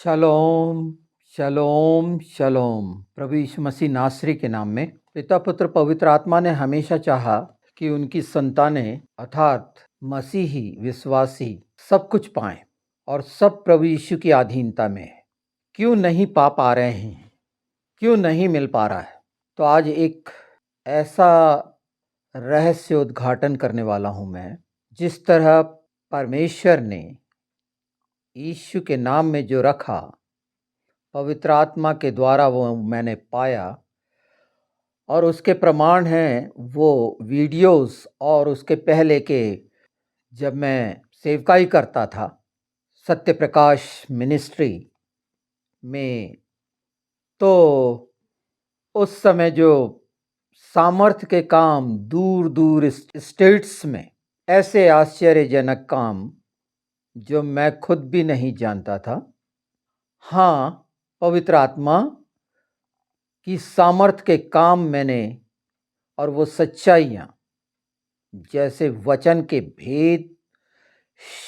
शलोम शलोम शलोम। प्रभु यीशु मसीह नासरी के नाम में पिता पुत्र पवित्र आत्मा ने हमेशा चाहा कि उनकी संतानें अर्थात मसीही विश्वासी सब कुछ पाएं और सब प्रभु यीशु की अधीनता में है। क्यों नहीं पा रहे हैं, क्यों नहीं मिल पा रहा है? तो आज एक ऐसा रहस्य उद्घाटन करने वाला हूं मैं, जिस तरह परमेश्वर ने यीशु के नाम में जो रखा, पवित्र आत्मा के द्वारा वो मैंने पाया और उसके प्रमाण हैं वो वीडियोस। और उसके पहले के जब मैं सेवकाई करता था सत्य प्रकाश मिनिस्ट्री में, तो उस समय जो सामर्थ्य के काम दूर दूर स्टेट्स में, ऐसे आश्चर्यजनक काम जो मैं खुद भी नहीं जानता था, हाँ, पवित्र आत्मा की सामर्थ्य के काम मैंने, और वो सच्चाइयाँ जैसे वचन के भेद,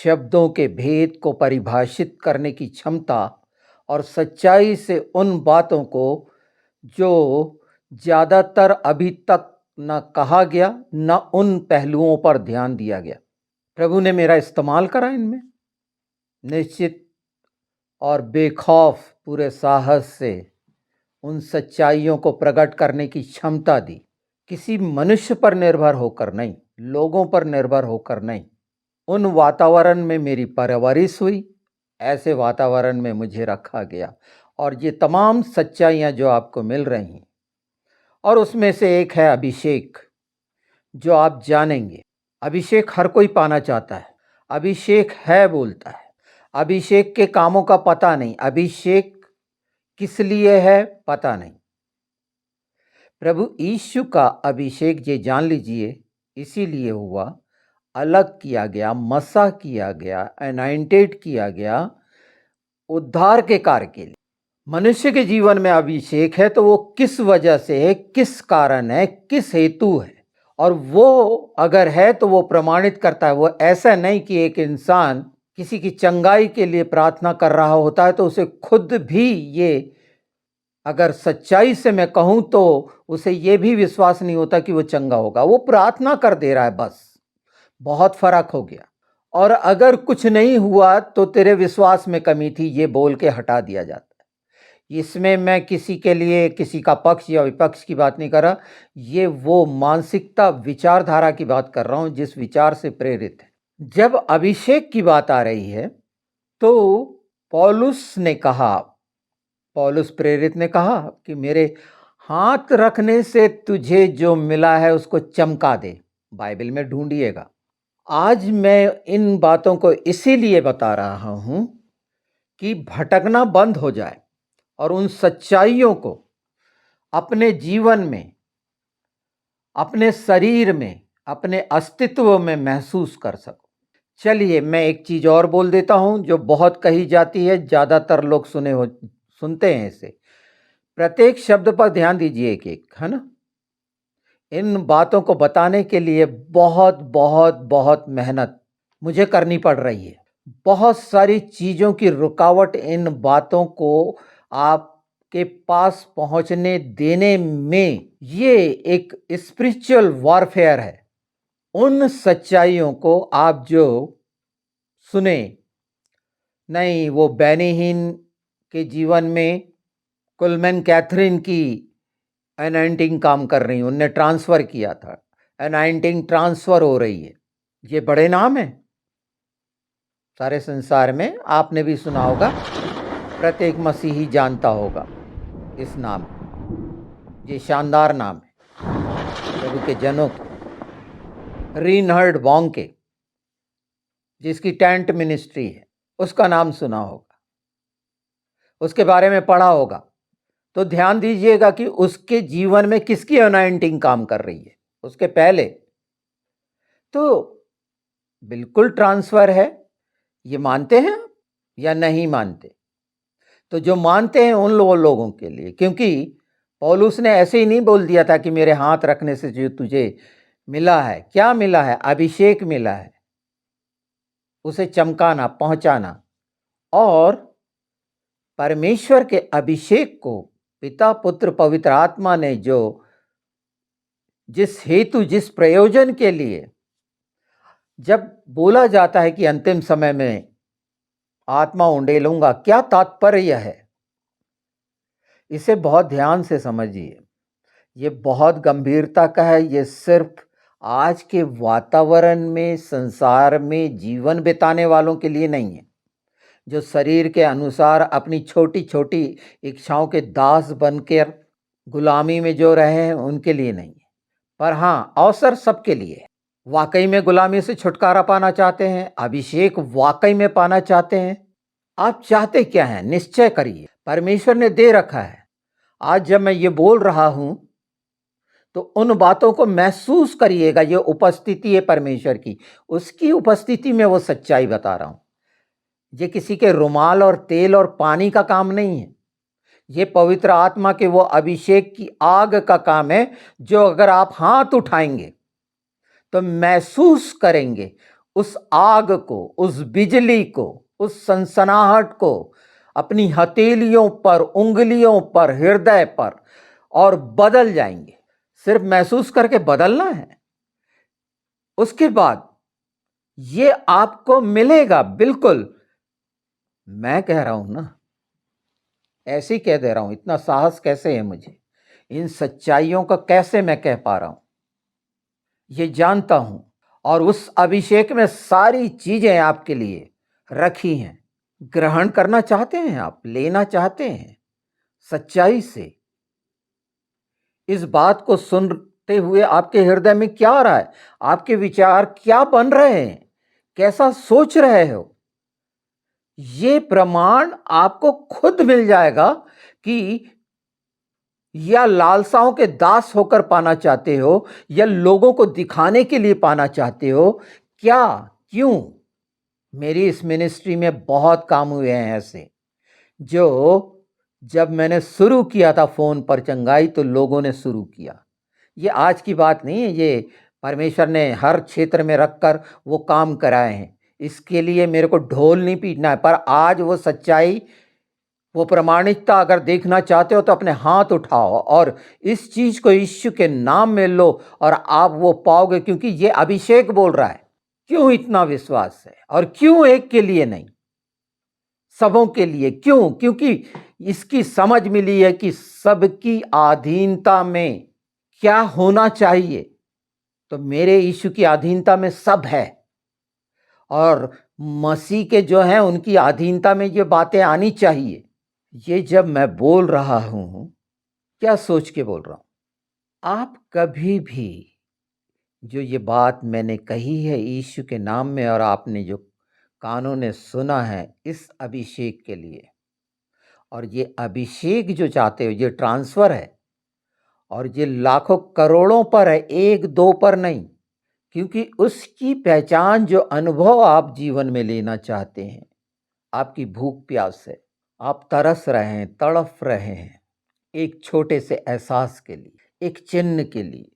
शब्दों के भेद को परिभाषित करने की क्षमता और सच्चाई से उन बातों को जो ज़्यादातर अभी तक न कहा गया, न उन पहलुओं पर ध्यान दिया गया, प्रभु ने मेरा इस्तेमाल करा इनमें निश्चित और बेखौफ पूरे साहस से उन सच्चाइयों को प्रकट करने की क्षमता दी। किसी मनुष्य पर निर्भर होकर नहीं, लोगों पर निर्भर होकर नहीं। उन वातावरण में मेरी परवरिश हुई, ऐसे वातावरण में मुझे रखा गया और ये तमाम सच्चाइयाँ जो आपको मिल रही हैं, और उसमें से एक है अभिषेक, जो आप जानेंगे। अभिषेक हर कोई पाना चाहता है, अभिषेक है बोलता है, अभिषेक के कामों का पता नहीं, अभिषेक किस लिए है पता नहीं। प्रभु यीशु का अभिषेक ये जान लीजिए इसीलिए हुआ, अलग किया गया, मसा किया गया, अनॉइंटेड किया गया उद्धार के कार्य के लिए। मनुष्य के जीवन में अभिषेक है तो वो किस वजह से है, किस कारण है, किस हेतु है, और वो अगर है तो वो प्रमाणित करता है। वो ऐसा नहीं कि एक इंसान किसी की चंगाई के लिए प्रार्थना कर रहा होता है तो उसे खुद भी ये, अगर सच्चाई से मैं कहूं तो उसे ये भी विश्वास नहीं होता कि वो चंगा होगा, वो प्रार्थना कर दे रहा है बस। बहुत फर्क हो गया। और अगर कुछ नहीं हुआ तो तेरे विश्वास में कमी थी, ये बोल के हटा दिया जाता है। इसमें मैं किसी के लिए किसी का पक्ष या विपक्ष की बात नहीं कर रहा, ये वो मानसिकता विचारधारा की बात कर रहा हूं जिस विचार से प्रेरित है। जब अभिषेक की बात आ रही है तो पौलुस प्रेरित ने कहा कि मेरे हाथ रखने से तुझे जो मिला है उसको चमका दे। बाइबल में ढूंढिएगा। आज मैं इन बातों को इसीलिए बता रहा हूं कि भटकना बंद हो जाए और उन सच्चाइयों को अपने जीवन में, अपने शरीर में, अपने अस्तित्व में महसूस कर सको। चलिए मैं एक चीज और बोल देता हूं जो बहुत कही जाती है, ज्यादातर लोग सुनते हैं इसे। प्रत्येक शब्द पर ध्यान दीजिए, एक एक, है ना। इन बातों को बताने के लिए बहुत बहुत बहुत मेहनत मुझे करनी पड़ रही है। बहुत सारी चीज़ों की रुकावट इन बातों को आपके पास पहुंचने देने में, ये एक स्पिरिचुअल वॉरफेयर है। उन सच्चाइयों को आप जो सुने, नहीं वो बेनीहीन के जीवन में कुलमैन कैथरीन की अनाइंटिंग काम कर रही, उनने ट्रांसफ़र किया था, अनाइंटिंग ट्रांसफ़र हो रही है। ये बड़े नाम हैं सारे संसार में, आपने भी सुना होगा, प्रत्येक मसीही जानता होगा इस नाम को। ये शानदार नाम है प्रभु के जनों के। रीनहर्ड बॉन्के जिसकी टेंट मिनिस्ट्री है, उसका नाम सुना होगा, उसके बारे में पढ़ा होगा। तो ध्यान दीजिएगा कि उसके जीवन में किसकी अनाइंटिंग काम कर रही है। उसके पहले तो बिल्कुल ट्रांसफर है। ये मानते हैं या नहीं मानते? तो जो मानते हैं उन लोगों के लिए, क्योंकि पौलुस ने ऐसे ही नहीं बोल दिया था कि मेरे हाथ रखने से जो तुझे मिला है, क्या मिला है? अभिषेक मिला है, उसे चमकाना, पहुंचाना। और परमेश्वर के अभिषेक को पिता पुत्र पवित्र आत्मा ने जो जिस हेतु जिस प्रयोजन के लिए जब बोला जाता है कि अंतिम समय में आत्मा उंडेलूंगा, क्या तात्पर्य है? इसे बहुत ध्यान से समझिए। ये बहुत गंभीरता का है। ये सिर्फ आज के वातावरण में, संसार में जीवन बिताने वालों के लिए नहीं है, जो शरीर के अनुसार अपनी छोटी छोटी इच्छाओं के दास बनकर गुलामी में जो रहे हैं उनके लिए नहीं है। पर हाँ, अवसर सबके लिए है। वाकई में गुलामी से छुटकारा पाना चाहते हैं, अभिषेक वाकई में पाना चाहते हैं, आप चाहते क्या हैं? निश्चय करिए, परमेश्वर ने दे रखा है। आज जब मैं ये बोल रहा हूं तो उन बातों को महसूस करिएगा। ये उपस्थिति है परमेश्वर की, उसकी उपस्थिति में वो सच्चाई बता रहा हूं। ये किसी के रुमाल और तेल और पानी का काम नहीं है। ये पवित्र आत्मा के वो अभिषेक की आग का काम है, जो अगर आप हाथ उठाएंगे तो महसूस करेंगे उस आग को, उस बिजली को, उस सनसनाहट को अपनी हथेलियों पर, उंगलियों पर, हृदय पर, और बदल जाएंगे। सिर्फ महसूस करके बदलना है। उसके बाद ये आपको मिलेगा। बिल्कुल मैं कह रहा हूं ना, ऐसे ही कह दे रहा हूं। इतना साहस कैसे है मुझे? इन सच्चाइयों का कैसे मैं कह पा रहा हूं? ये जानता हूं। और उस अभिषेक में सारी चीजें आपके लिए रखी हैं। ग्रहण करना चाहते हैं आप, लेना चाहते हैं सच्चाई से। इस बात को सुनते हुए आपके हृदय में क्या आ रहा है? आपके विचार क्या बन रहे हैं? कैसा सोच रहे हो? ये प्रमाण आपको खुद मिल जाएगा कि या लालसाओं के दास होकर पाना चाहते हो, या लोगों को दिखाने के लिए पाना चाहते हो। क्या, क्यों? मेरी इस मिनिस्ट्री में बहुत काम हुए हैं ऐसे, जो जब मैंने शुरू किया था फोन पर चंगाई, तो लोगों ने शुरू किया। ये आज की बात नहीं है, ये परमेश्वर ने हर क्षेत्र में रखकर वो काम कराए हैं। इसके लिए मेरे को ढोल नहीं पीटना है। पर आज वो सच्चाई, वो प्रमाणिकता अगर देखना चाहते हो तो अपने हाथ उठाओ और इस चीज को यीशु के नाम में लो, और आप वो पाओगे। क्योंकि ये अभिषेक बोल रहा है। क्यों इतना विश्वास है? और क्यों एक के लिए नहीं, सबों के लिए? क्यों? क्योंकि इसकी समझ मिली है कि सबकी अधीनता में क्या होना चाहिए। तो मेरे यीशु की अधीनता में सब है, और मसीह के जो हैं उनकी अधीनता में ये बातें आनी चाहिए। ये जब मैं बोल रहा हूं, क्या सोच के बोल रहा हूं? आप कभी भी जो ये बात मैंने कही है यीशु के नाम में, और आपने जो कानों ने सुना है इस अभिषेक के लिए, और ये अभिषेक जो चाहते हो, ये ट्रांसफर है, और ये लाखों करोड़ों पर है, एक दो पर नहीं। क्योंकि उसकी पहचान, जो अनुभव आप जीवन में लेना चाहते हैं, आपकी भूख प्यास है, आप तरस रहे हैं, तड़फ रहे हैं एक छोटे से एहसास के लिए, एक चिन्ह के लिए।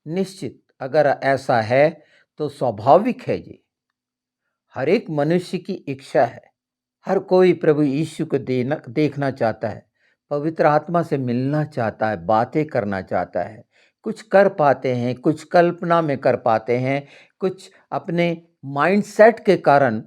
निश्चित अगर ऐसा है तो स्वाभाविक है। ये हर एक मनुष्य की इच्छा है। हर कोई प्रभु यीशु को देखना चाहता है, पवित्र आत्मा से मिलना चाहता है, बातें करना चाहता है। कुछ कर पाते हैं, कुछ कल्पना में कर पाते हैं, कुछ अपने माइंडसेट के कारण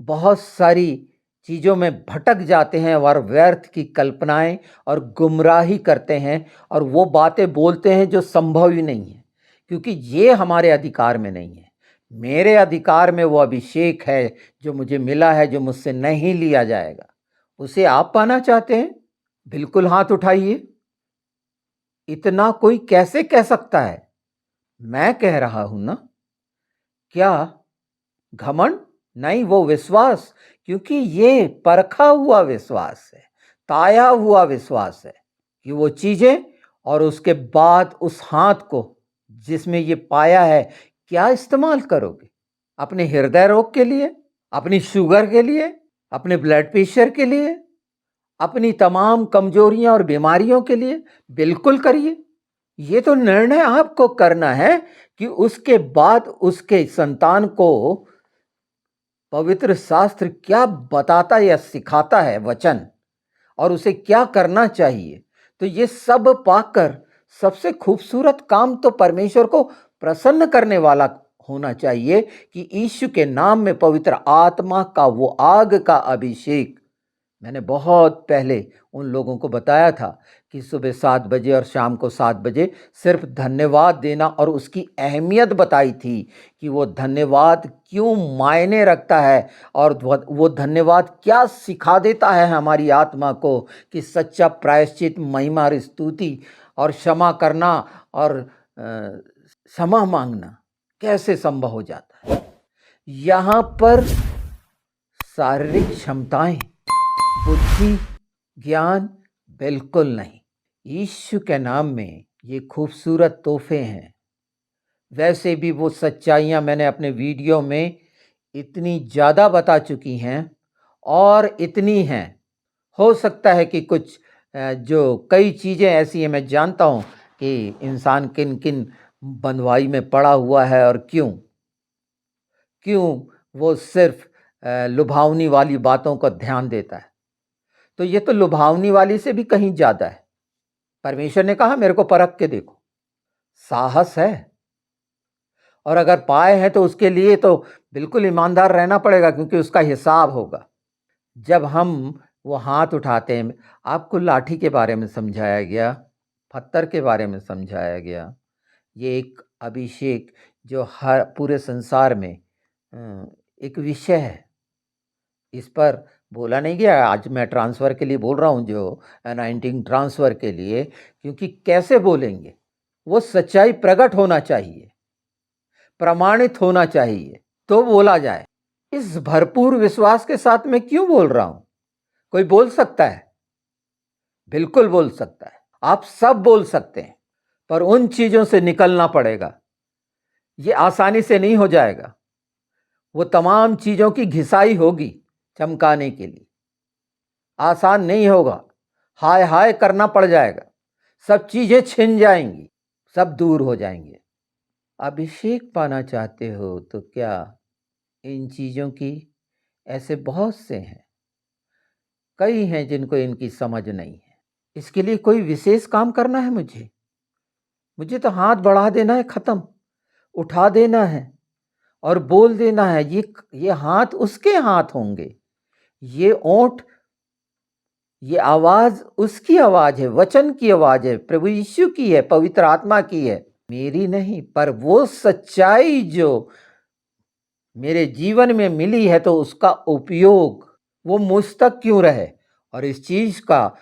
बहुत सारी चीज़ों में भटक जाते हैं, और व्यर्थ की कल्पनाएं और गुमराही करते हैं, और वो बातें बोलते हैं जो संभव ही नहीं है। क्योंकि ये हमारे अधिकार में नहीं है। मेरे अधिकार में वो अभिषेक है जो मुझे मिला है, जो मुझसे नहीं लिया जाएगा। उसे आप पाना चाहते हैं? बिल्कुल हाथ उठाइए। इतना कोई कैसे कह सकता है? मैं कह रहा हूं ना। क्या घमंड? नहीं, वो विश्वास। क्योंकि ये परखा हुआ विश्वास है, ताया हुआ विश्वास है कि वो चीजें, और उसके बाद उस हाथ को जिसमें ये पाया है, क्या इस्तेमाल करोगे? अपने हृदय रोग के लिए, अपनी शुगर के लिए, अपने ब्लड प्रेशर के लिए, अपनी तमाम कमजोरियां और बीमारियों के लिए? बिल्कुल करिए। ये तो निर्णय आपको करना है कि उसके बाद उसके संतान को पवित्र शास्त्र क्या बताता या सिखाता है वचन, और उसे क्या करना चाहिए, तो ये सब पाकर सबसे खूबसूरत काम तो परमेश्वर को प्रसन्न करने वाला होना चाहिए कि यीशु के नाम में पवित्र आत्मा का वो आग का अभिषेक। मैंने बहुत पहले उन लोगों को बताया था कि सुबह 7 बजे और शाम को 7 बजे सिर्फ धन्यवाद देना, और उसकी अहमियत बताई थी कि वो धन्यवाद क्यों मायने रखता है, और वो धन्यवाद क्या सिखा देता है हमारी आत्मा को कि सच्चा प्रायश्चित, महिमा और स्तुति और क्षमा करना और क्षमा मांगना कैसे संभव हो जाता है। यहाँ पर शारीरिक क्षमताएं, बुद्धि, ज्ञान बिल्कुल नहीं। यीशु के नाम में ये खूबसूरत तोहफे हैं। वैसे भी वो सच्चाइयाँ मैंने अपने वीडियो में इतनी ज़्यादा बता चुकी हैं, और इतनी हैं, हो सकता है कि कुछ जो कई चीज़ें ऐसी हैं, मैं जानता हूँ कि इंसान किन किन बंधुआई में पड़ा हुआ है, और क्यों वो सिर्फ लुभावनी वाली बातों को ध्यान देता है। तो ये तो लुभावनी वाली से भी कहीं ज़्यादा है। परमेश्वर ने कहा मेरे को परख के देखो। साहस है, और अगर पाए हैं तो उसके लिए तो बिल्कुल ईमानदार रहना पड़ेगा, क्योंकि उसका हिसाब होगा। जब हम वो हाथ उठाते हैं, आपको लाठी के बारे में समझाया गया, पत्थर के बारे में समझाया गया। ये एक अभिषेक जो हर पूरे संसार में एक विषय है। इस पर बोला नहीं गया। आज मैं ट्रांसफ़र के लिए बोल रहा हूँ, जो अनाइंटिंग ट्रांसफ़र के लिए, क्योंकि कैसे बोलेंगे, वो सच्चाई प्रकट होना चाहिए, प्रमाणित होना चाहिए, तो बोला जाए। इस भरपूर विश्वास के साथ मैं क्यों बोल रहा हूँ? कोई बोल सकता है? बिल्कुल बोल सकता है। आप सब बोल सकते हैं, पर उन चीज़ों से निकलना पड़ेगा। ये आसानी से नहीं हो जाएगा। वो तमाम चीज़ों की घिसाई होगी चमकाने के लिए। आसान नहीं होगा। हाय हाय करना पड़ जाएगा। सब चीज़ें छिन जाएंगी, सब दूर हो जाएंगे। अभिषेक पाना चाहते हो तो क्या इन चीज़ों की, ऐसे बहुत से हैं, कई हैं जिनको इनकी समझ नहीं है। इसके लिए कोई विशेष काम करना है मुझे तो हाथ बढ़ा देना है, ख़त्म, उठा देना है और बोल देना है। ये हाथ उसके हाथ होंगे, ये ओंठ, ये आवाज़ उसकी आवाज़ है, वचन की आवाज़ है, प्रभु यीशु की है, पवित्र आत्मा की है, मेरी नहीं। पर वो सच्चाई जो मेरे जीवन में मिली है, तो उसका उपयोग वो मुझ तक क्यों रहे, और इस चीज़ का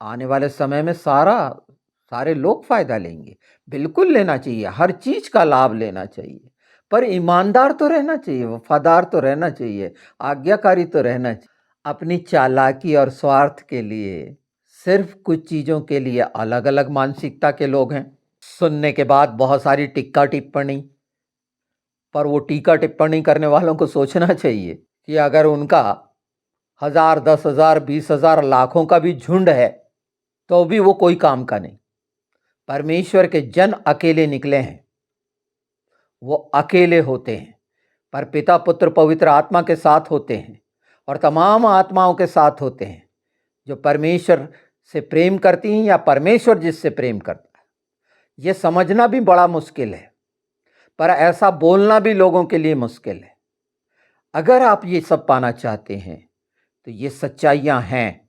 आने वाले समय में सारे लोग फ़ायदा लेंगे। बिल्कुल लेना चाहिए, हर चीज़ का लाभ लेना चाहिए, पर ईमानदार तो रहना चाहिए, वफ़ादार तो रहना चाहिए, आज्ञाकारी तो रहना चाहिए। अपनी चालाकी और स्वार्थ के लिए, सिर्फ कुछ चीज़ों के लिए अलग अलग मानसिकता के लोग हैं। सुनने के बाद बहुत सारी टिक्का टिप्पणी, पर वो टीका टिप्पणी करने वालों को सोचना चाहिए कि अगर उनका 1000, 10,000, 20,000, लाखों का भी झुंड है, तो भी वो कोई काम का नहीं। परमेश्वर के जन अकेले निकले हैं, वो अकेले होते हैं, पर पिता, पुत्र, पवित्र आत्मा के साथ होते हैं, और तमाम आत्माओं के साथ होते हैं जो परमेश्वर से प्रेम करती हैं, या परमेश्वर जिससे प्रेम करता है। ये समझना भी बड़ा मुश्किल है, पर ऐसा बोलना भी लोगों के लिए मुश्किल है। अगर आप ये सब पाना चाहते हैं, तो ये सच्चाइयाँ हैं।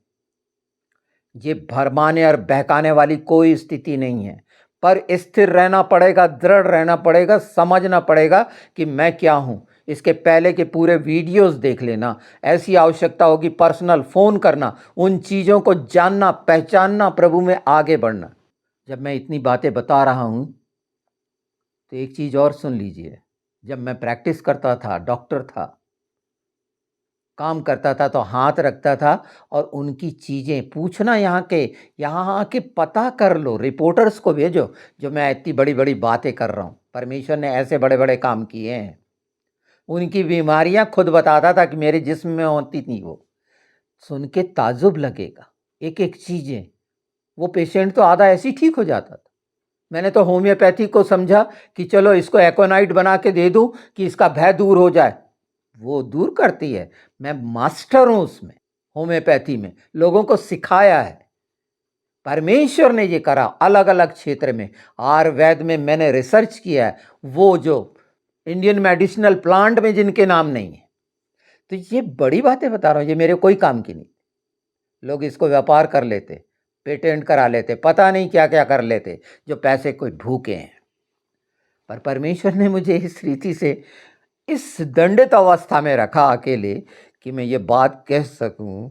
ये भरमाने और बहकाने वाली कोई स्थिति नहीं है, पर स्थिर रहना पड़ेगा, दृढ़ रहना पड़ेगा, समझना पड़ेगा कि मैं क्या हूँ। इसके पहले के पूरे वीडियोस देख लेना। ऐसी आवश्यकता होगी, पर्सनल फ़ोन करना, उन चीज़ों को जानना, पहचानना, प्रभु में आगे बढ़ना। जब मैं इतनी बातें बता रहा हूँ, तो एक चीज़ और सुन लीजिए। जब मैं प्रैक्टिस करता था, डॉक्टर था, काम करता था, तो हाथ रखता था और उनकी चीज़ें पूछना, यहाँ आके पता कर लो, रिपोर्टर्स को भेजो जो मैं इतनी बड़ी बड़ी बातें कर रहा हूँ। परमेश्वर ने ऐसे बड़े बड़े काम किए हैं। उनकी बीमारियाँ खुद बताता था कि मेरे जिस्म में होती थी। वो सुन के ताजुब लगेगा, एक एक चीज़ें। वो पेशेंट तो आधा ऐसे ही ठीक हो जाता था। मैंने तो होम्योपैथी को समझा कि चलो इसको एकोनाइट बना के दे दूँ कि इसका भय दूर हो जाए। वो दूर करती है। मैं मास्टर हूँ उसमें, होम्योपैथी में, लोगों को सिखाया है। परमेश्वर ने ये करा अलग अलग क्षेत्र में। आयुर्वेद में मैंने रिसर्च किया है, वो जो इंडियन मेडिसिनल प्लांट में जिनके नाम नहीं है। तो ये बड़ी बातें बता रहा हूँ, ये मेरे कोई काम की नहीं। लोग इसको व्यापार कर लेते, पेटेंट करा लेते, पता नहीं क्या क्या कर लेते, जो पैसे कोई भूखे हैं। पर परमेश्वर ने मुझे इस रीति से इस दंडित अवस्था में रखा अकेले कि मैं ये बात कह सकूं,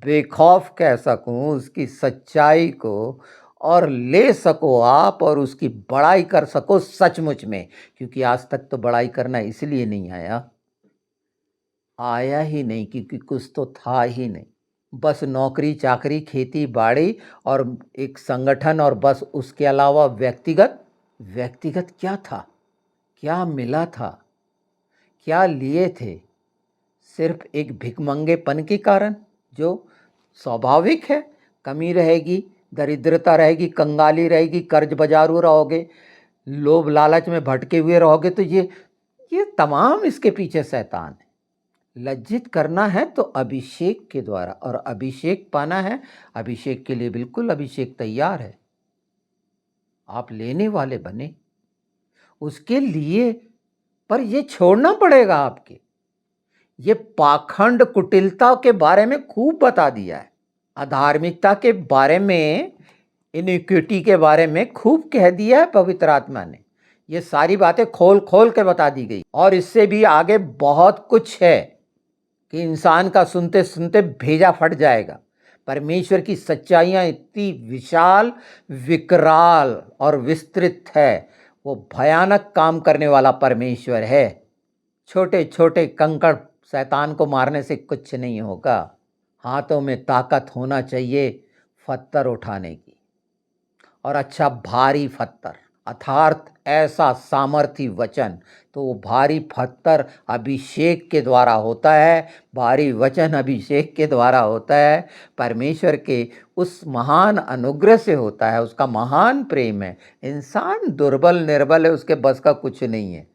बेखौफ कह सकूं उसकी सच्चाई को, और ले सको आप और उसकी बड़ाई कर सको सचमुच में। क्योंकि आज तक तो बड़ाई करना इसलिए नहीं आया ही नहीं, क्योंकि कुछ तो था ही नहीं। बस नौकरी चाकरी खेती बाड़ी और एक संगठन, और बस उसके अलावा व्यक्तिगत व्यक्तिगत क्या था, क्या मिला था, क्या लिए थे? सिर्फ एक भिखमंगेपन के कारण, जो स्वाभाविक है। कमी रहेगी, दरिद्रता रहेगी, कंगाली रहेगी, कर्ज बाजारू रहोगे, लोभ लालच में भटके हुए रहोगे, तो ये तमाम इसके पीछे शैतान है। लज्जित करना है तो अभिषेक के द्वारा, और अभिषेक पाना है, अभिषेक के लिए बिल्कुल अभिषेक तैयार है। आप लेने वाले बने उसके लिए, पर ये छोड़ना पड़ेगा आपके। ये पाखंड कुटिलता के बारे में खूब बता दिया है, अधार्मिकता के बारे में, इनिक्विटी के बारे में खूब कह दिया है पवित्र आत्मा ने। ये सारी बातें खोल खोल के बता दी गई, और इससे भी आगे बहुत कुछ है कि इंसान का सुनते सुनते भेजा फट जाएगा। परमेश्वर की सच्चाइयाँ इतनी विशाल, विकराल और विस्तृत है। वो भयानक काम करने वाला परमेश्वर है। छोटे छोटे कंकड़ शैतान को मारने से कुछ नहीं होगा। हाथों में ताकत होना चाहिए पत्थर उठाने की, और अच्छा भारी पत्थर, अर्थात ऐसा सामर्थी वचन। तो वो भारी पत्थर अभिषेक के द्वारा होता है, भारी वचन अभिषेक के द्वारा होता है, परमेश्वर के उस महान अनुग्रह से होता है, उसका महान प्रेम है। इंसान दुर्बल निर्बल है, उसके बस का कुछ नहीं है।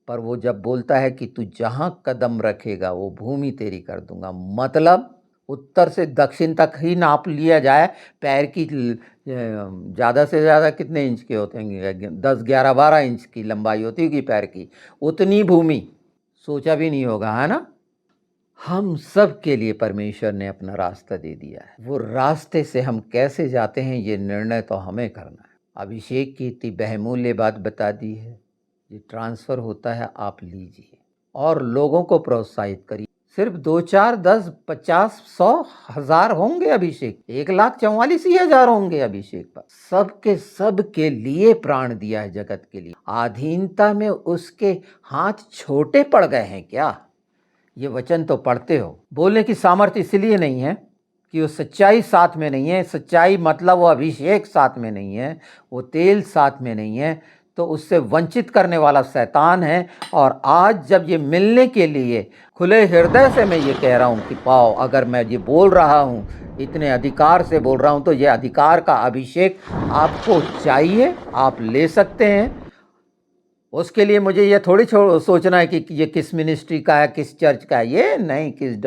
पर वो जब बोलता है कि तू जहाँ कदम रखेगा वो भूमि तेरी कर दूंगा, मतलब उत्तर से दक्षिण तक ही नाप लिया जाए, पैर की ज़्यादा से ज़्यादा कितने इंच के होते हैं, 10 11 12 इंच की लंबाई होती होगी पैर की, उतनी भूमि सोचा भी नहीं होगा, है ना। हम सब के लिए परमेश्वर ने अपना रास्ता दे दिया है। वो रास्ते से हम कैसे जाते हैं ये निर्णय तो हमें करना है। अभिषेक की इतनी बहुमूल्य बात बता दी है। ये ट्रांसफ़र होता है, आप लीजिए और लोगों को प्रोत्साहित करिए। सिर्फ 2 4 10 50 100 हज़ार होंगे अभिषेक, 1,44,000 होंगे अभिषेक पर। सबके सब के लिए प्राण दिया है, जगत के लिए। आधीनता में उसके हाथ छोटे पड़ गए हैं क्या? ये वचन तो पढ़ते हो। बोलने की सामर्थ्य इसलिए नहीं है कि वो सच्चाई साथ में नहीं है। सच्चाई मतलब वो अभिषेक साथ में नहीं है, वो तेल साथ में नहीं है, तो उससे वंचित करने वाला शैतान है। और आज जब ये मिलने के लिए खुले हृदय से मैं ये कह रहा हूँ कि पाओ, अगर मैं ये बोल रहा हूँ, इतने अधिकार से बोल रहा हूँ, तो ये अधिकार का अभिषेक आपको चाहिए, आप ले सकते हैं। उसके लिए मुझे ये थोड़ी सोचना है कि ये किस मिनिस्ट्री का है, किस चर्च का है, ये नहीं, किस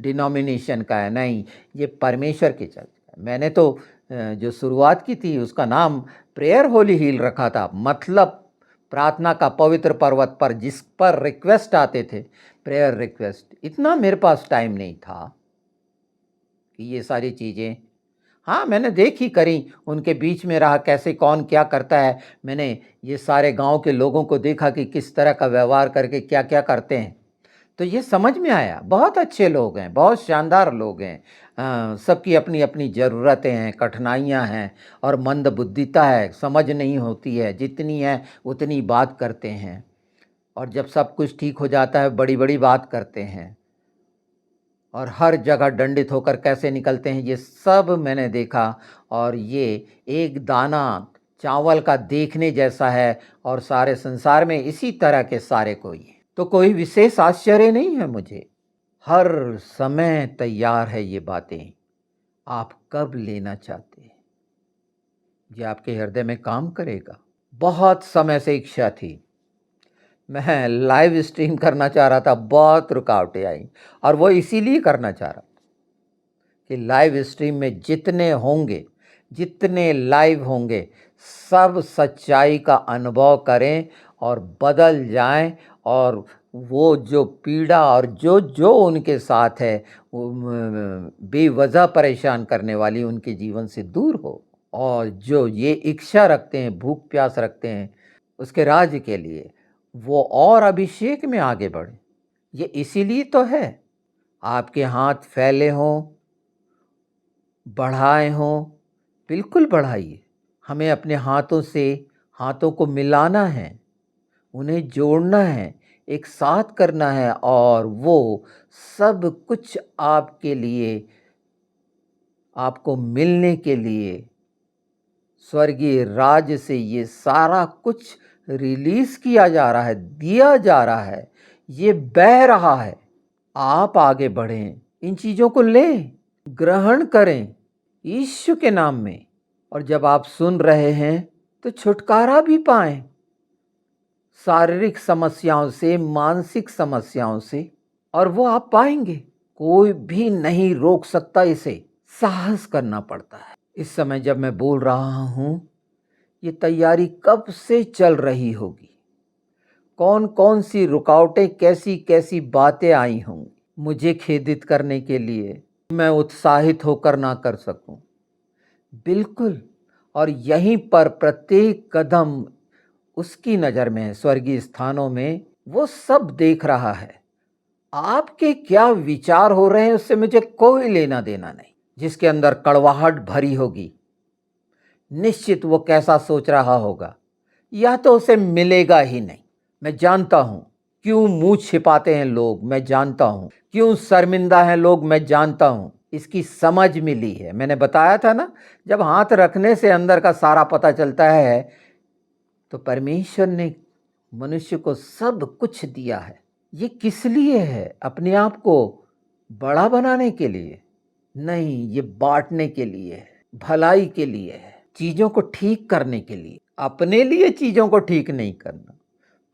डिनोमिनेशन का है, नहीं, ये परमेश्वर की चर्च का है। मैंने तो जो शुरुआत की थी उसका नाम प्रेयर होली हील रखा था, मतलब प्रार्थना का पवित्र पर्वत पर जिस पर रिक्वेस्ट आते थे, प्रेयर रिक्वेस्ट। इतना मेरे पास टाइम नहीं था कि ये सारी चीज़ें, हाँ मैंने देखी करी, उनके बीच में रहा, कैसे कौन क्या करता है। मैंने ये सारे गांव के लोगों को देखा कि किस तरह का व्यवहार करके क्या क्या करते हैं, तो ये समझ में आया। बहुत अच्छे लोग हैं, बहुत शानदार लोग हैं। सबकी अपनी अपनी ज़रूरतें हैं, कठिनाइयाँ हैं, और मंदबुद्धिता है, समझ नहीं होती है, जितनी है उतनी बात करते हैं, और जब सब कुछ ठीक हो जाता है बड़ी बड़ी बात करते हैं, और हर जगह दंडित होकर कैसे निकलते हैं, ये सब मैंने देखा। और ये एक दाना चावल का देखने जैसा है, और सारे संसार में इसी तरह के सारे कोई हैं। तो कोई विशेष आश्चर्य नहीं है मुझे, हर समय तैयार है ये बातें। आप कब लेना चाहते हैं, ये आपके हृदय में काम करेगा। बहुत समय से इच्छा थी मैं लाइव स्ट्रीम करना चाह रहा था, बहुत रुकावटें आई, और वो इसीलिए करना चाह रहा कि लाइव स्ट्रीम में जितने होंगे, जितने लाइव होंगे, सब सच्चाई का अनुभव करें और बदल जाएं, और वो जो पीड़ा और जो जो उनके साथ है वो बेवजह परेशान करने वाली उनके जीवन से दूर हो, और जो ये इच्छा रखते हैं, भूख प्यास रखते हैं उसके राज्य के लिए, वो और अभिषेक में आगे बढ़े। ये इसीलिए तो है, आपके हाथ फैले हों, बढ़ाए हों, बिल्कुल बढ़ाइए। हमें अपने हाथों से हाथों को मिलाना है, उन्हें जोड़ना है, एक साथ करना है, और वो सब कुछ आपके लिए, आपको मिलने के लिए स्वर्गीय राज्य से ये सारा कुछ रिलीज किया जा रहा है, दिया जा रहा है, ये बह रहा है। आप आगे बढ़ें, इन चीज़ों को लें, ग्रहण करें यीशु के नाम में, और जब आप सुन रहे हैं तो छुटकारा भी पाएं शारीरिक समस्याओं से, मानसिक समस्याओं से, और वो आप पाएंगे। कोई भी नहीं रोक सकता इसे, साहस करना पड़ता है। इस समय जब मैं बोल रहा हूँ, ये तैयारी कब से चल रही होगी, कौन कौन सी रुकावटें, कैसी कैसी बातें आई होंगी मुझे खेदित करने के लिए, मैं उत्साहित होकर ना कर सकूं। बिल्कुल, और यहीं पर प्रत्येक कदम उसकी नज़र में है, स्वर्गीय स्थानों में वो सब देख रहा है। आपके क्या विचार हो रहे हैं उससे मुझे कोई लेना देना नहीं। जिसके अंदर कड़वाहट भरी होगी, निश्चित वो कैसा सोच रहा होगा, या तो उसे मिलेगा ही नहीं। मैं जानता हूँ क्यों मुंह छिपाते हैं लोग, मैं जानता हूँ क्यों शर्मिंदा हैं लोग, मैं जानता हूँ। इसकी समझ मिली है, मैंने बताया था ना, जब हाथ रखने से अंदर का सारा पता चलता है, तो परमेश्वर ने मनुष्य को सब कुछ दिया है। ये किस लिए है? अपने आप को बड़ा बनाने के लिए नहीं, ये बांटने के लिए है, भलाई के लिए है, चीज़ों को ठीक करने के लिए। अपने लिए चीज़ों को ठीक नहीं करना,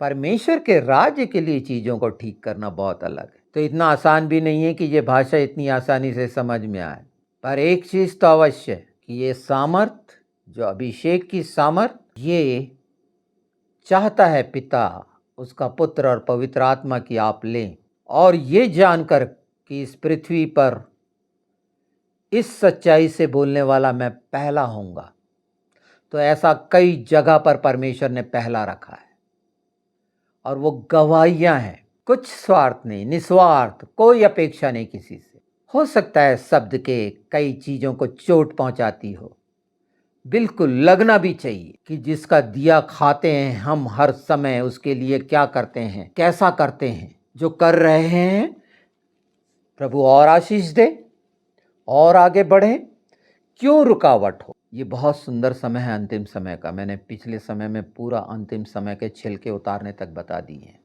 परमेश्वर के राज्य के लिए चीज़ों को ठीक करना बहुत अलग है। तो इतना आसान भी नहीं है कि ये भाषा इतनी आसानी से समझ में आए, पर एक चीज़ तो अवश्य है कि ये सामर्थ, जो अभिषेक की सामर्थ, ये चाहता है पिता, उसका पुत्र और पवित्र आत्मा की आप लें, और ये जानकर कि इस पृथ्वी पर इस सच्चाई से बोलने वाला मैं पहला होऊंगा। तो ऐसा कई जगह पर परमेश्वर ने पहला रखा है, और वो गवाहियां हैं, कुछ स्वार्थ नहीं, निस्वार्थ, कोई अपेक्षा नहीं किसी से। हो सकता है शब्द के कई चीज़ों को चोट पहुंचाती हो, बिल्कुल लगना भी चाहिए कि जिसका दिया खाते हैं हम हर समय, उसके लिए क्या करते हैं, कैसा करते हैं। जो कर रहे हैं प्रभु और आशीष दे, और आगे बढ़ें, क्यों रुकावट हो। ये बहुत सुंदर समय है अंतिम समय का। मैंने पिछले समय में पूरा अंतिम समय के छिलके उतारने तक बता दिए हैं,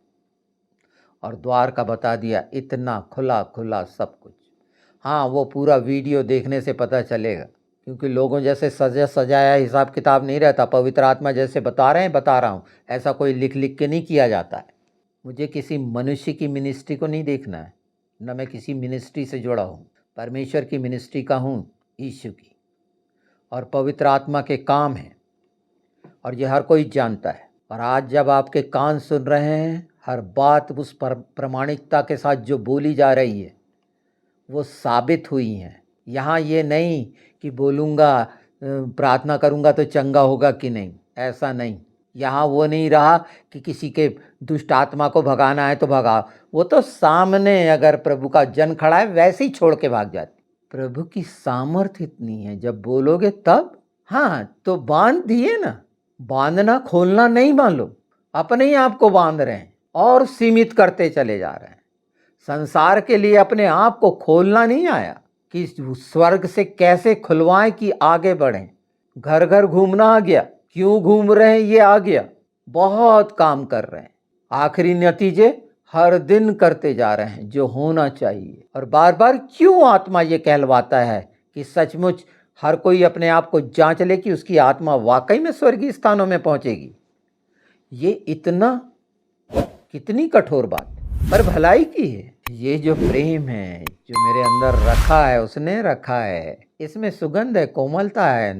और द्वार का बता दिया, इतना खुला खुला सब कुछ। हाँ, वो पूरा वीडियो देखने से पता चलेगा, क्योंकि लोगों जैसे सजाया हिसाब किताब नहीं रहता। पवित्र आत्मा जैसे बता रहे हैं, बता रहा हूँ, ऐसा कोई लिख लिख के नहीं किया जाता है। मुझे किसी मनुष्य की मिनिस्ट्री को नहीं देखना है, न मैं किसी मिनिस्ट्री से जुड़ा हूँ, परमेश्वर की मिनिस्ट्री का हूँ, यीशु की, और पवित्र आत्मा के काम हैं, और ये हर कोई जानता है। और आज जब आपके कान सुन रहे हैं, हर बात उस पर प्रामाणिकता के साथ जो बोली जा रही है वो साबित हुई हैं। यहाँ ये नहीं कि बोलूँगा, प्रार्थना करूँगा तो चंगा होगा कि नहीं, ऐसा नहीं। यहाँ वो नहीं रहा कि किसी के दुष्ट आत्मा को भगाना है तो भगाओ, वो तो सामने अगर प्रभु का जन खड़ा है वैसे ही छोड़ के भाग जाती। प्रभु की सामर्थ इतनी है, जब बोलोगे तब। हाँ, तो बांध दिए ना, बांधना खोलना नहीं मालूम, अपने ही आप को बांध रहे हैं और सीमित करते चले जा रहे हैं। संसार के लिए अपने आप को खोलना नहीं आया कि स्वर्ग से कैसे खुलवाएं कि आगे बढ़ें। घर घर घूमना आ गया, क्यों घूम रहे हैं ये आ गया, बहुत काम कर रहे हैं, आखिरी नतीजे हर दिन करते जा रहे हैं जो होना चाहिए। और बार बार क्यों आत्मा ये कहलवाता है कि सचमुच हर कोई अपने आप को जांच ले कि उसकी आत्मा वाकई में स्वर्गीय स्थानों में पहुंचेगी। ये इतना कितनी कठोर बात है, पर भलाई की है। ये जो प्रेम है जो मेरे अंदर रखा है, उसने रखा है, इसमें सुगंध है, कोमलता है,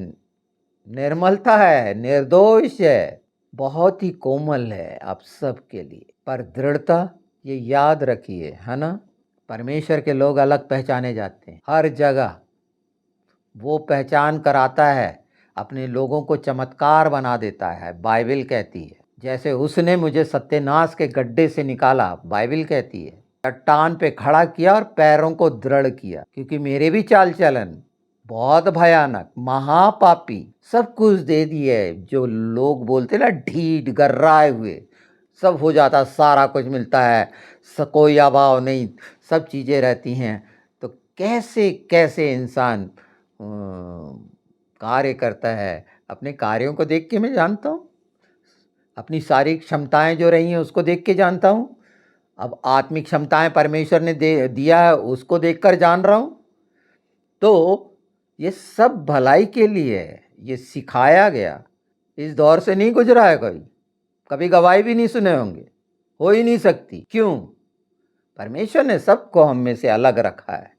निर्मलता है, निर्दोष है, बहुत ही कोमल है आप सबके लिए। पर दृढ़ता, ये याद रखिए, है ना, परमेश्वर के लोग अलग पहचाने जाते हैं हर जगह। वो पहचान कराता है, अपने लोगों को चमत्कार बना देता है। बाइबल कहती है जैसे उसने मुझे सत्यानाश के गड्ढे से निकाला, बाइबल कहती है, चट्टान पे खड़ा किया और पैरों को दृढ़ किया। क्योंकि मेरे भी चाल चलन बहुत भयानक, महापापी, सब कुछ दे दिए। जो लोग बोलते ना ढीठ गर्राए हुए, सब हो जाता, सारा कुछ मिलता है, कोई अभाव नहीं, सब चीज़ें रहती हैं। तो कैसे कैसे इंसान कार्य करता है, अपने कार्यों को देख के मैं जानता हूँ, अपनी सारी क्षमताएं जो रही हैं उसको देख के जानता हूँ। अब आत्मिक क्षमताएं परमेश्वर ने दिया है, उसको देखकर जान रहा हूँ। तो ये सब भलाई के लिए है, ये सिखाया गया। इस दौर से नहीं गुजरा है कोई, कभी गवाही भी नहीं सुने होंगे, हो ही नहीं सकती। क्यों? परमेश्वर ने सबको हम में से अलग रखा है,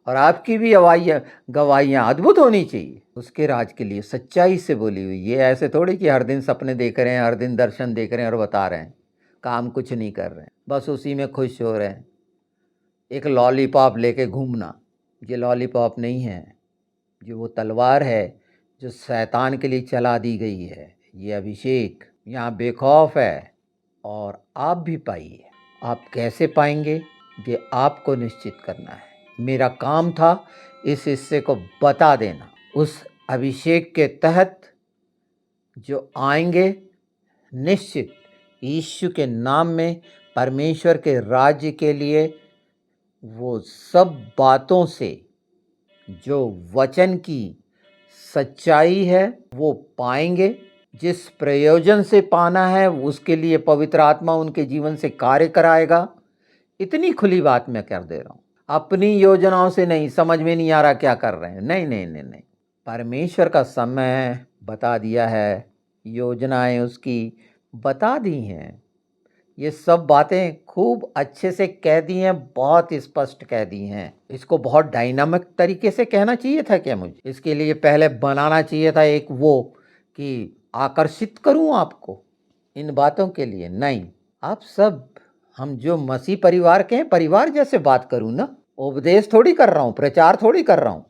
और आपकी भी गवाहियाँ अद्भुत होनी चाहिए उसके राज के लिए, सच्चाई से बोली हुई। ये ऐसे थोड़ी कि हर दिन सपने देख रहे हैं, हर दिन दर्शन देख रहे हैं और बता रहे हैं, काम कुछ नहीं कर रहे हैं, बस उसी में खुश हो रहे हैं। एक लॉलीपॉप लेके घूमना, ये लॉलीपॉप नहीं है, जो वो तलवार है जो शैतान के लिए चला दी गई है। ये अभिषेक यहाँ बेखौफ है, और आप भी पाइए। आप कैसे पाएंगे ये आपको निश्चित करना है। मेरा काम था इस हिस्से को बता देना। उस अभिषेक के तहत जो आएंगे, निश्चित यीशु के नाम में परमेश्वर के राज्य के लिए, वो सब बातों से जो वचन की सच्चाई है वो पाएंगे। जिस प्रयोजन से पाना है उसके लिए पवित्र आत्मा उनके जीवन से कार्य कराएगा। इतनी खुली बात मैं कर दे रहा हूँ, अपनी योजनाओं से नहीं। समझ में नहीं आ रहा क्या कर रहे हैं, नहीं नहीं नहीं नहीं, परमेश्वर का समय बता दिया है, योजनाएं उसकी बता दी हैं। ये सब बातें खूब अच्छे से कह दी हैं, बहुत स्पष्ट कह दी हैं। इसको बहुत डायनामिक तरीके से कहना चाहिए था क्या मुझे? इसके लिए पहले बनाना चाहिए था एक वो कि आकर्षित करूं आपको इन बातों के लिए। नहीं, आप सब, हम जो मसीह परिवार के हैं, परिवार जैसे बात करूं ना। उपदेश थोड़ी कर रहा हूं, प्रचार थोड़ी कर रहा हूं।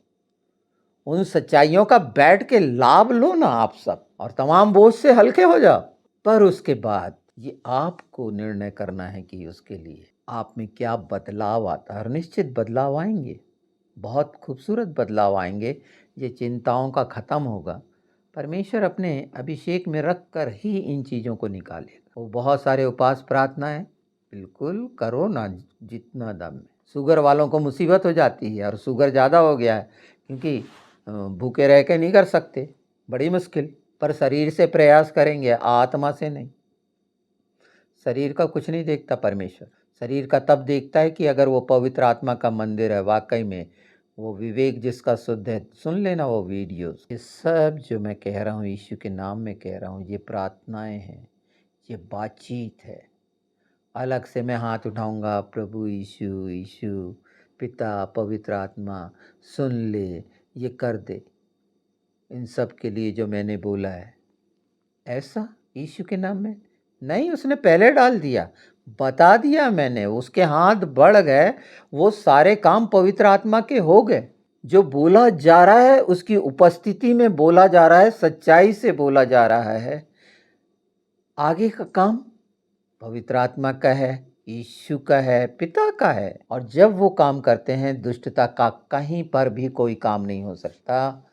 उन सच्चाइयों का बैठ के लाभ लो ना आप सब, और तमाम बोझ से हल्के हो जाओ। पर उसके बाद ये आपको निर्णय करना है कि उसके लिए आप में क्या बदलाव आता है। और निश्चित बदलाव आएंगे, बहुत खूबसूरत बदलाव आएंगे। ये चिंताओं का ख़त्म होगा। परमेश्वर अपने अभिषेक में रख कर ही इन चीज़ों को निकालेगा। वो बहुत सारे उपास प्रार्थनाएं बिल्कुल करो ना, जितना दम में। शुगर वालों को मुसीबत हो जाती है, और शुगर ज़्यादा हो गया है, क्योंकि भूखे रह के नहीं कर सकते, बड़ी मुश्किल। पर शरीर से प्रयास करेंगे, आत्मा से नहीं। शरीर का कुछ नहीं देखता परमेश्वर, शरीर का तब देखता है कि अगर वो पवित्र आत्मा का मंदिर है वाकई में। वो विवेक जिसका शुद्ध है, सुन लेना वो वीडियोस। ये सब जो मैं कह रहा हूँ यीशु के नाम में कह रहा हूँ, ये प्रार्थनाएं हैं, ये बातचीत है। अलग से मैं हाथ उठाऊंगा, प्रभु यीशु यीशु, पिता, पवित्र आत्मा सुन ले, ये कर दे, इन सब के लिए जो मैंने बोला है, ऐसा यीशु के नाम में नहीं। उसने पहले डाल दिया, बता दिया मैंने, उसके हाथ बढ़ गए, वो सारे काम पवित्र आत्मा के हो गए। जो बोला जा रहा है उसकी उपस्थिति में बोला जा रहा है, सच्चाई से बोला जा रहा है। आगे का काम पवित्र आत्मा का है, यीशु का है, पिता का है। और जब वो काम करते हैं, दुष्टता का कहीं पर भी कोई काम नहीं हो सकता।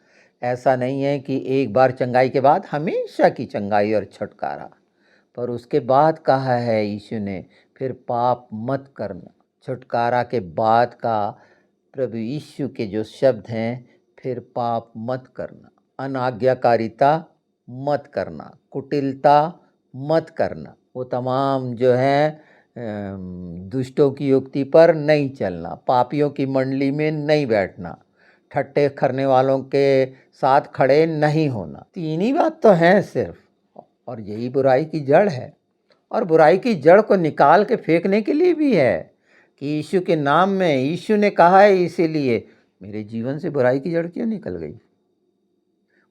ऐसा नहीं है कि एक बार चंगाई के बाद हमेशा की चंगाई और छुटकारा, पर उसके बाद कहा है यीशु ने, फिर पाप मत करना। छुटकारा के बाद का प्रभु यीशु के जो शब्द हैं, फिर पाप मत करना, अनाज्ञाकारिता मत करना, कुटिलता मत करना, वो तमाम जो है दुष्टों की युक्ति पर नहीं चलना, पापियों की मंडली में नहीं बैठना, ठट्टे करने वालों के साथ खड़े नहीं होना। तीन ही बात तो हैं सिर्फ, और यही बुराई की जड़ है। और बुराई की जड़ को निकाल के फेंकने के लिए भी है कि यीशु के नाम में, यीशु ने कहा है इसीलिए मेरे जीवन से बुराई की जड़ क्यों निकल गई।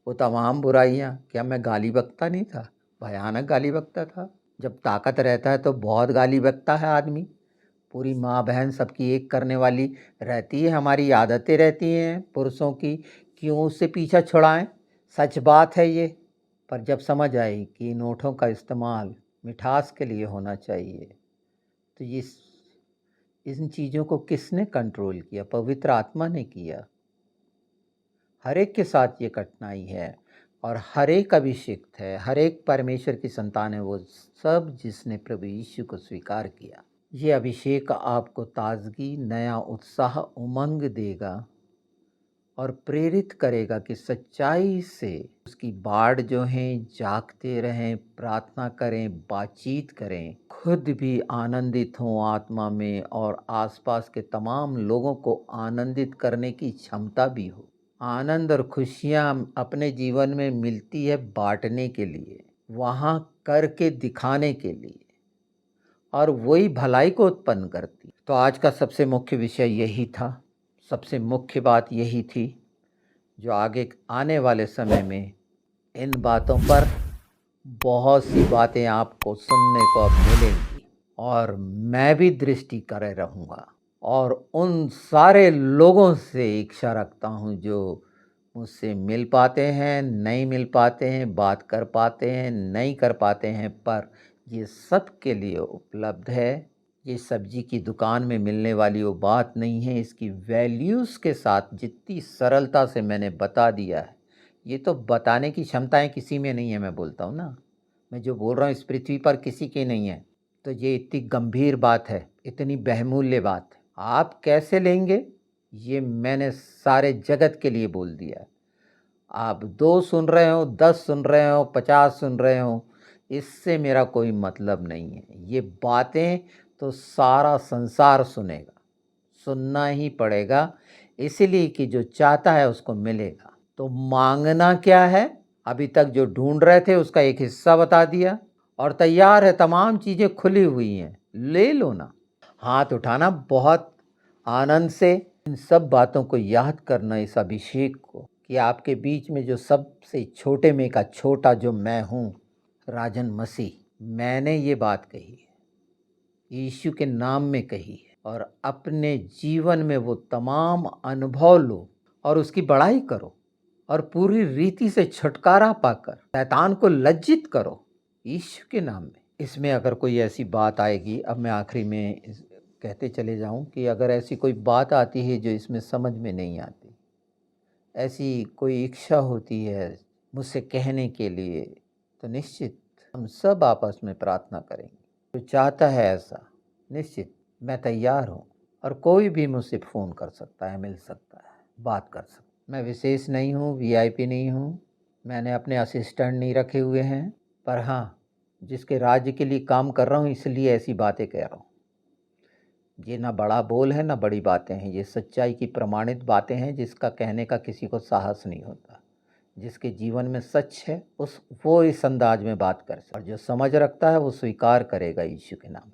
वो तमाम बुराइयाँ, क्या मैं गाली बकता नहीं था? भयानक गाली बकता था। जब ताकत रहता है तो बहुत गाली बकता है आदमी। पूरी माँ बहन सबकी एक करने वाली रहती है, हमारी आदतें रहती हैं पुरुषों की, क्यों उससे पीछा छुड़ाएं। सच बात है ये। पर जब समझ आई कि इन ओठों का इस्तेमाल मिठास के लिए होना चाहिए, तो ये इन चीज़ों को किसने कंट्रोल किया? पवित्र आत्मा ने किया। हर एक के साथ ये कठिनाई है और हर एक अभिषिक्त है, हर एक परमेश्वर की संतान है, वो सब जिसने प्रभु यीशु को स्वीकार किया। ये अभिषेक आपको ताजगी, नया उत्साह, उमंग देगा और प्रेरित करेगा कि सच्चाई से उसकी बाढ़ जो है जागते रहें, प्रार्थना करें, बातचीत करें, खुद भी आनंदित हों आत्मा में और आसपास के तमाम लोगों को आनंदित करने की क्षमता भी हो। आनंद और खुशियाँ अपने जीवन में मिलती है बांटने के लिए, वहाँ करके दिखाने के लिए, और वही भलाई को उत्पन्न करती। तो आज का सबसे मुख्य विषय यही था, सबसे मुख्य बात यही थी, जो आगे आने वाले समय में इन बातों पर बहुत सी बातें आपको सुनने को अब मिलेंगी और मैं भी दृष्टि करे रहूँगा और उन सारे लोगों से इच्छा रखता हूँ जो मुझसे मिल पाते हैं, नहीं मिल पाते हैं, बात कर पाते हैं, नहीं कर पाते हैं, पर ये सब के लिए उपलब्ध है। ये सब्जी की दुकान में मिलने वाली वो बात नहीं है। इसकी वैल्यूज़ के साथ जितनी सरलता से मैंने बता दिया है, ये तो बताने की क्षमताएं किसी में नहीं है। मैं बोलता हूँ ना, मैं जो बोल रहा हूँ इस पृथ्वी पर किसी की नहीं है। तो ये इतनी गंभीर बात है, इतनी बहुमूल्य बात है, आप कैसे लेंगे ये मैंने सारे जगत के लिए बोल दिया है। आप 2 सुन रहे हो, 10 सुन रहे हो, 50 सुन रहे हो, इससे मेरा कोई मतलब नहीं है। ये बातें तो सारा संसार सुनेगा, सुनना ही पड़ेगा, इसीलिए कि जो चाहता है उसको मिलेगा। तो मांगना क्या है? अभी तक जो ढूंढ रहे थे उसका एक हिस्सा बता दिया और तैयार है, तमाम चीज़ें खुली हुई हैं, ले लो ना। हाथ उठाना बहुत आनंद से इन सब बातों को याद करना, इस अभिषेक को, कि आपके बीच में जो सबसे छोटे में का छोटा जो मैं हूँ, राजन मसीह, मैंने ये बात कही है, यीशु के नाम में कही है, और अपने जीवन में वो तमाम अनुभव लो और उसकी बड़ाई करो और पूरी रीति से छुटकारा पाकर शैतान को लज्जित करो यीशु के नाम में। इसमें अगर कोई ऐसी बात आएगी, अब मैं आखिरी में कहते चले जाऊं कि अगर ऐसी कोई बात आती है जो इसमें समझ में नहीं आती, ऐसी कोई इच्छा होती है मुझसे कहने के लिए, तो निश्चित हम सब आपस में प्रार्थना करेंगे। जो चाहता है ऐसा, निश्चित मैं तैयार हूँ और कोई भी मुझसे फ़ोन कर सकता है, मिल सकता है, बात कर सकता है। मैं विशेष नहीं हूँ, वीआईपी नहीं हूँ, मैंने अपने असिस्टेंट नहीं रखे हुए हैं, पर हाँ, जिसके राज्य के लिए काम कर रहा हूँ इसलिए ऐसी बातें कह रहा हूँ। ये ना बड़ा बोल है ना बड़ी बातें हैं, ये सच्चाई की प्रमाणित बातें हैं जिसका कहने का किसी को साहस नहीं होता। जिसके जीवन में सच है वो इस अंदाज में बात कर सकता है, और जो समझ रखता है वो स्वीकार करेगा यीशु के नाम।